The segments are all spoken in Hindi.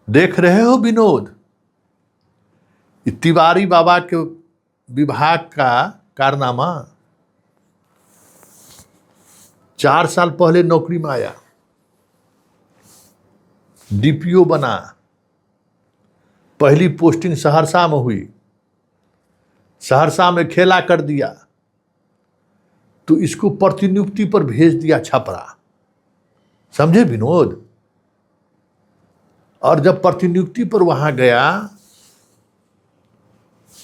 देख रहे हो विनोद, तिवारी बाबा के विभाग का कारनामा 4 साल पहले नौकरी में आया, डीपीओ बना, पहली पोस्टिंग सहरसा में हुई, सहरसा में खेला कर दिया, तो इसको प्रतिनियुक्ति पर भेज दिया छपरा। समझे विनोद? और जब प्रतिनियुक्ति पर वहां गया,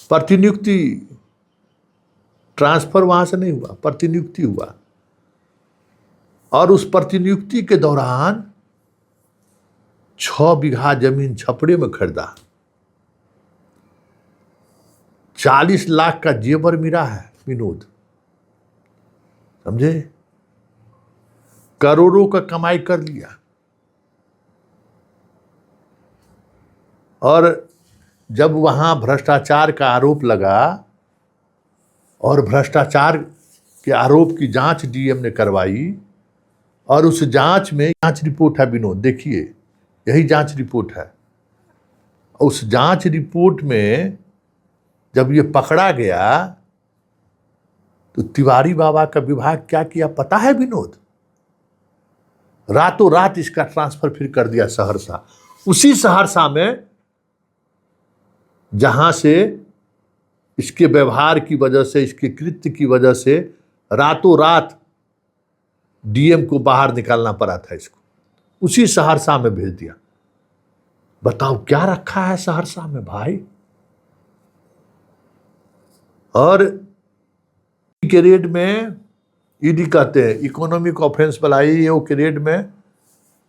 प्रतिनियुक्ति ट्रांसफर वहां से नहीं हुआ, प्रतिनियुक्ति हुआ, और उस प्रतिनियुक्ति के दौरान 6 बीघा जमीन छपरे में खरीदा, 40 लाख का जेवर मिला है विनोद। समझे? करोड़ों का कमाई कर लिया। और जब वहां भ्रष्टाचार का आरोप लगा और भ्रष्टाचार के आरोप की जांच डीएम ने करवाई, और उस जांच में जांच रिपोर्ट है विनोद, देखिए यही जांच रिपोर्ट है। उस जांच रिपोर्ट में जब ये पकड़ा गया तो तिवारी बाबा का विभाग क्या किया पता है विनोद? रातों रात इसका ट्रांसफर फिर कर दिया सहरसा। उसी सहरसा में जहां से इसके व्यवहार की वजह से, इसके कृत्य की वजह से रातों रात डीएम को बाहर निकालना पड़ा था, इसको उसी सहरसा में भेज दिया। बताओ क्या रखा है सहरसा में भाई। और के रेड में ईडी कहते हैं इकोनॉमिक ऑफेंस बनाई, वो के रेड में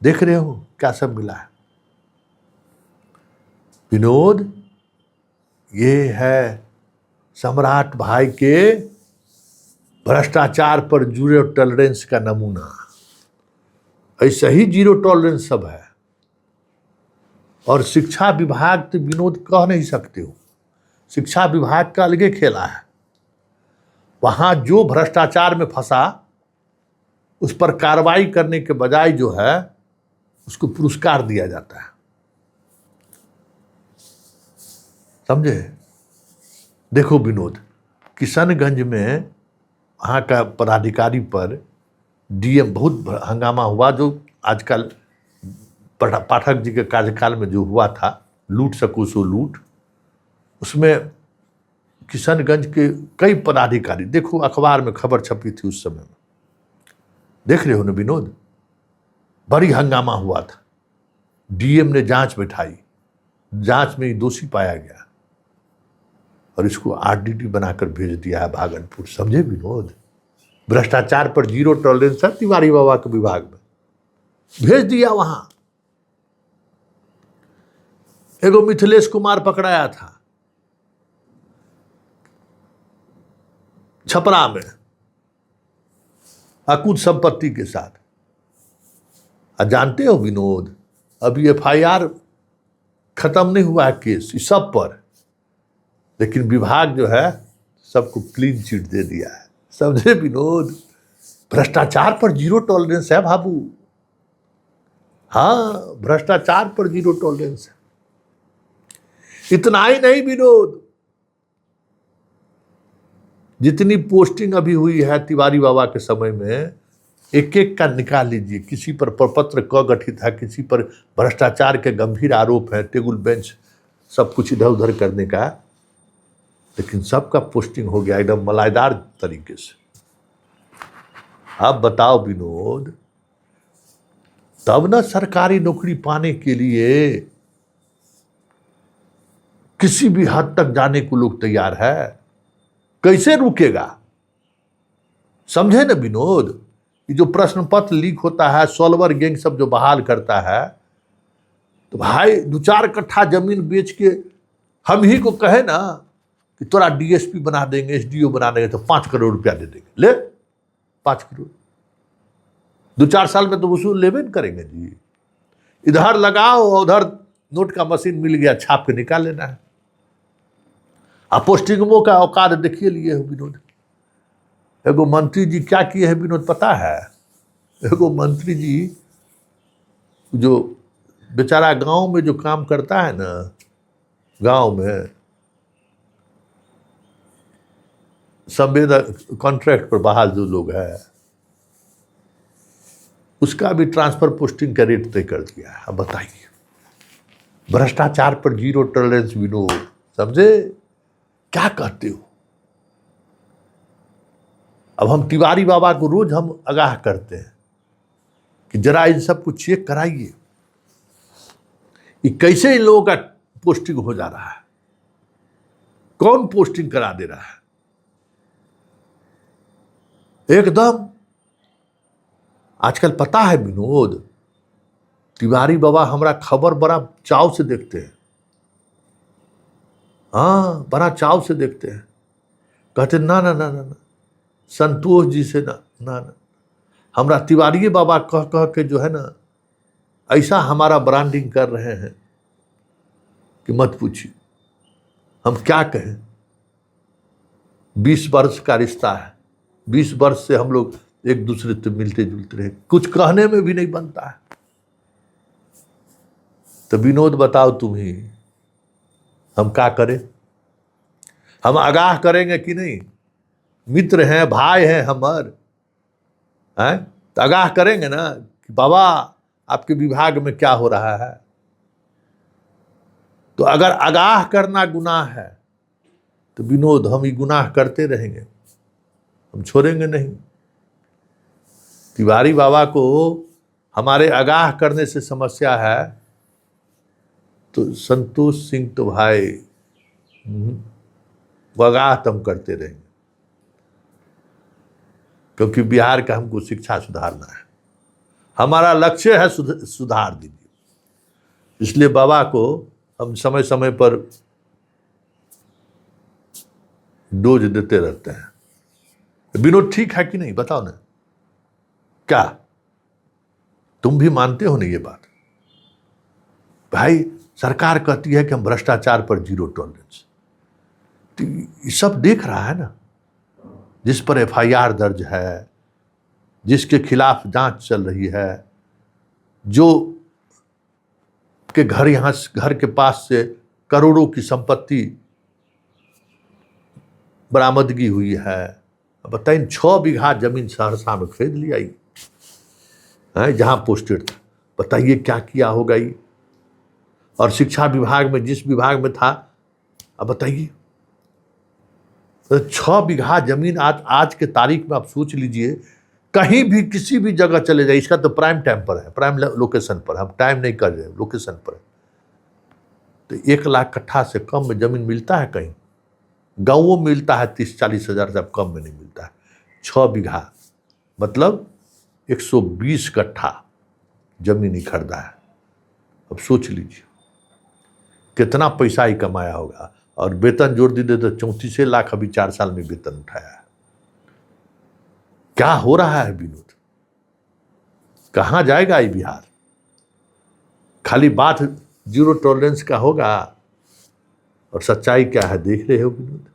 देख रहे हो क्या सब मिला है विनोद। ये है सम्राट भाई के भ्रष्टाचार पर जीरो टॉलरेंस का नमूना। ऐसा ही जीरो टॉलरेंस सब है। और शिक्षा विभाग तो विनोद कह नहीं सकते हो, शिक्षा विभाग का अलगे खेला है। वहां जो भ्रष्टाचार में फंसा उस पर कार्रवाई करने के बजाय जो है उसको पुरस्कार दिया जाता है। समझे? देखो विनोद, किशनगंज में वहाँ का पदाधिकारी पर डीएम बहुत हंगामा हुआ, जो आजकल पाठक जी के कार्यकाल में जो हुआ था, लूट सको सो लूट। उसमें किशनगंज के कई पदाधिकारी, देखो अखबार में खबर छपी थी उस समय में, देख रहे हो ना विनोद, बड़ी हंगामा हुआ था। डीएम ने जांच बैठाई, जांच में दोषी पाया गया और इसको आरडीटी बनाकर भेज दिया है भागलपुर। समझे विनोद? भ्रष्टाचार पर जीरो टॉलरेंस है तिवारी बाबा के विभाग में, भेज दिया वहां। एगो मिथिलेश कुमार पकड़ाया था छपरा में अकुत संपत्ति के साथ। जानते हो विनोद, अभी एफआईआर खत्म नहीं हुआ है केस इस सब पर, लेकिन विभाग जो है सबको क्लीन चिट दे दिया है। समझे विनोद? भ्रष्टाचार पर जीरो टॉलरेंस है बाबू। हाँ, भ्रष्टाचार पर जीरो टॉलरेंस है। इतना ही नहीं विनोद, जितनी पोस्टिंग अभी हुई है तिवारी बाबा के समय में, एक एक का निकाल लीजिए। किसी पर प्रपत्र क गठित है, किसी पर भ्रष्टाचार के गंभीर आरोप है, टेबल बेंच सब कुछ इधर उधर करने का, लेकिन सबका पोस्टिंग हो गया एकदम मलाईदार तरीके से। अब बताओ विनोद, तब ना सरकारी नौकरी पाने के लिए किसी भी हद तक जाने को लोग तैयार है। कैसे रुकेगा? समझे ना विनोद? ये जो प्रश्न पत्र लीक होता है, सॉल्वर गैंग सब जो बहाल करता है, तो भाई 2-4 कट्ठा जमीन बेच के हम ही को कहे ना कि तोरा डीएसपी बना देंगे, एसडीओ बना देंगे, तो 5 करोड़ रुपया दे देंगे। ले 5 करोड़ 2-4 साल में तो वसूल लेवे न करेंगे जी। इधर लगाओ, उधर नोट का मशीन मिल गया, छाप के निकाल लेना है। आप पोस्टिंगों का औकात देखिए लिए हो विनोद। एगो मंत्री जी क्या किए हैं विनोद पता है? एगो मंत्री जी जो बेचारा गांव में जो काम करता है ना, गांव में संवेदक कॉन्ट्रैक्ट पर बहाल जो लोग है, उसका भी ट्रांसफर पोस्टिंग का रेट तय कर दिया है। अब बताइए, भ्रष्टाचार पर जीरो टॉलरेंस विनोद, समझे? क्या कहते हो? अब हम तिवारी बाबा को रोज हम आगाह करते हैं कि जरा इन सबको चेक कराइए कि कैसे इन लोगों का पोस्टिंग हो जा रहा है, कौन पोस्टिंग करा दे रहा है। एकदम आजकल पता है विनोद, तिवारी बाबा हमारा खबर बड़ा चाव से देखते हैं। हाँ, बड़ा चाव से देखते हैं। कहते ना ना ना ना ना, संतोष जी से ना ना ना, हमरा तिवारी बाबा कह कह के जो है ना, ऐसा हमारा ब्रांडिंग कर रहे हैं कि मत पूछिए। हम क्या कहें, 20 वर्ष का रिश्ता है, 20 वर्ष से हम लोग एक दूसरे से मिलते जुलते रहे, कुछ कहने में भी नहीं बनता है। तो विनोद बताओ तुम ही, हम क्या करें? हम आगाह करेंगे कि नहीं? मित्र हैं, भाई हैं हमार, हैं तो आगाह करेंगे ना कि बाबा आपके विभाग में क्या हो रहा है। तो अगर आगाह करना गुनाह है तो विनोद हम ये गुनाह करते रहेंगे, हम छोड़ेंगे नहीं। तिवारी बाबा को हमारे आगाह करने से समस्या है तो संतोष सिंह तो भाई आगाह तो हम करते रहेंगे, क्योंकि बिहार का हमको शिक्षा सुधारना है, हमारा लक्ष्य है सुधार दीजिए। इसलिए बाबा को हम समय समय पर डोज देते रहते हैं। विनोद ठीक है कि नहीं, बताओ ना? क्या तुम भी मानते हो ना ये बात? भाई सरकार कहती है कि हम भ्रष्टाचार पर जीरो टॉलरेंस, तो ये सब देख रहा है ना, जिस पर एफआईआर दर्ज है, जिसके खिलाफ जांच चल रही है, जो के घर यहाँ घर के पास से करोड़ों की संपत्ति बरामदगी हुई है। बताइए, 6 बीघा जमीन सहरसा में खरीद लिया है जहां पोस्टेड था। बताइए क्या किया होगा ये। और शिक्षा विभाग में, जिस विभाग में था, अब बताइए, तो 6 बीघा जमीन आज के तारीख में आप सोच लीजिए, कहीं भी किसी भी जगह चले जाए, इसका तो प्राइम टाइम पर है, प्राइम लोकेशन पर, हम टाइम नहीं कर रहे, लोकेशन पर। तो 1 लाख कट्ठा से कम में जमीन मिलता है कहीं? गाँवों में मिलता है 30-40 हज़ार से कम में नहीं मिलता है। 6 बीघा मतलब 120 कट्ठा जमीन ही खरीदा है। अब सोच लीजिए कितना पैसा ही कमाया होगा। और वेतन जोड़ दीजिए तो 34 लाख अभी 4 साल में वेतन उठाया है। क्या हो रहा है विनोद? कहाँ जाएगा ये बिहार? खाली बात जीरो टॉलरेंस का होगा और सच्चाई क्या है देख रहे हो विनोद।